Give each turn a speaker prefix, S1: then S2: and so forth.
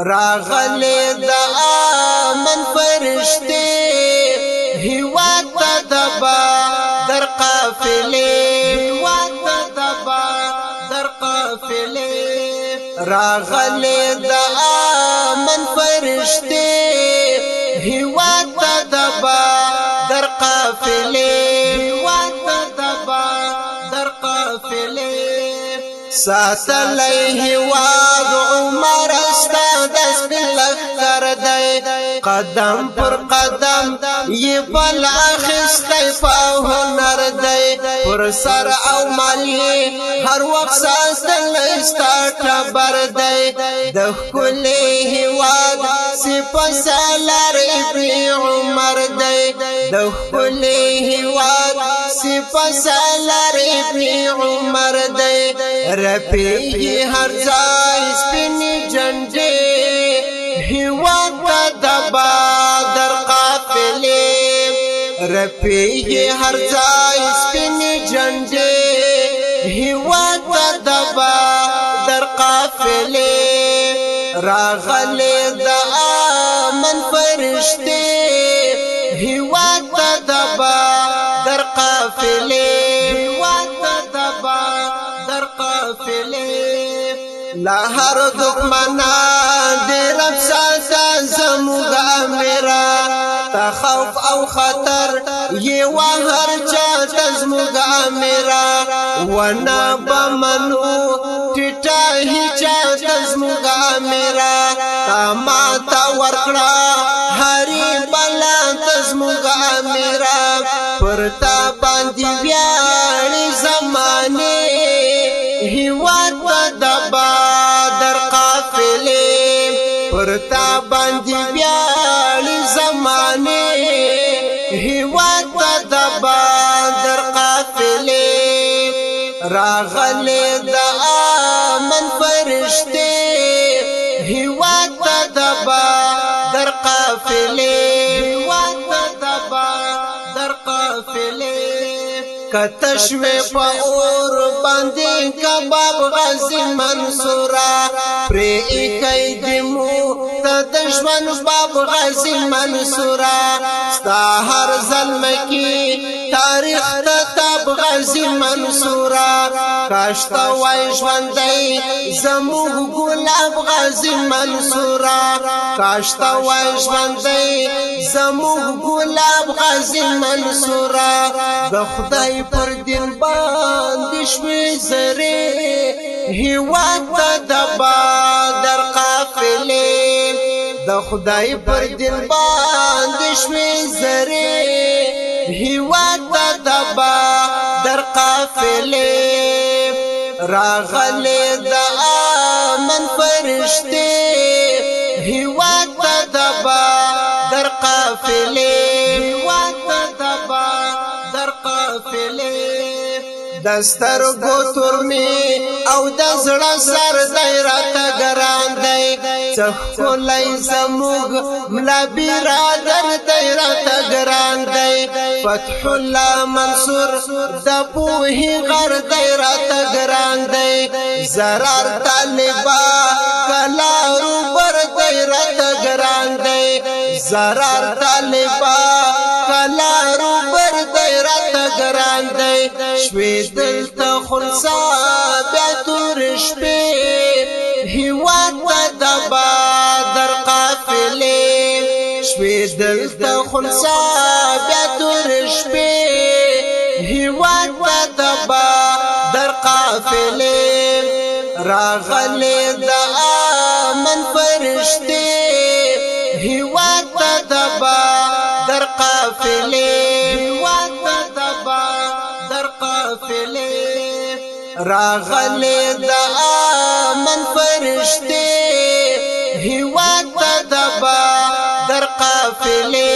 S1: راغلی دا آمن فرشتے هیواد تا دبا در قافلے هیواد تا دبا در قافلے راغلی دا آمن فرشتے هیواد تا دبا در قافلے هیواد تا دبا در قافلے ساتلی هیواد عمر استا دست لخر دی قدم پر قدم یہ پل اخستی پا هنر دی پر سر او مالی هر وقت ساتل استا ٹبر دی دخ کلی هیواد سپس لر ابن عمر دی دخ کلی هیواد سپس لر ابن عمر دی رپیگی ہر ځای سپینی جنډې هیواد تا دبا در قافلې رپیگی ہر ځای سپینی جنډې هیواد تا دبا در قافلې راغلی دا آمن فرشتے هیواد تا دبا در قافلې هیواد تا دبا در قافلے لا ہر دکمنا دے رب ساتا زموگا میرا تا خوف او خطر یہ وہر چاہتا زموگا میرا ونا بمنو ٹٹا ہی چاہتا زموگا میرا تا ماتا ورکڑا ہری بلا تزموگا میرا پرتا باندی بیاری زمانے هیواد تا دبا در قافلے پرتا باندی بیالی زمانے هیواد تا دبا در قافلے راغلی دا آمن فرشتے هیواد تا دبا در قافلے هیواد تا دبا در قافلے کتشوی پا اور باندی کباب غازی منصورا پری اکی دیمو تا دشمن باب غازی منصورا ستا ہر ظلم کی تاریخ تا تاب غازی منصورا کاشتا وائش وندی زموگ گلاب غازی منصورا کاشتا وائش وندی زموگ گلاب غازی منصورا دخدای پر دین باندې شوي زری هیواد تا دبا در قافلې د خدای پر دین باندې شوي زری هیواد تا دبا در قافلې راغلی دا آمن فرشتے هیواد تا دبا در قافلې هیواد تا دبا در قافلے دستر گو ترمی او دزڑا سر دیرہ تگران دی چخو لی زموگ ملا بیرادر دیرہ تگران دی فتح اللہ منصور دپوہی غر دیرہ تگران دی زرار طالبا کلا روبر دیرہ تگران دی زرار طالبا کلا روبر دیرہ تگران دی شوی دلتا خلصا بیاتور شپی هیواد تا دبا در قافلے شوی دلتا خلصا بیاتور شپی هیواد تا دبا در قافلے راغلی دا آمن فرشتے هیواد تا دبا در قافلے هیواد تا دبا در قافلے راغلی دا آمن فرشتے هیواد تا دبا در قافلے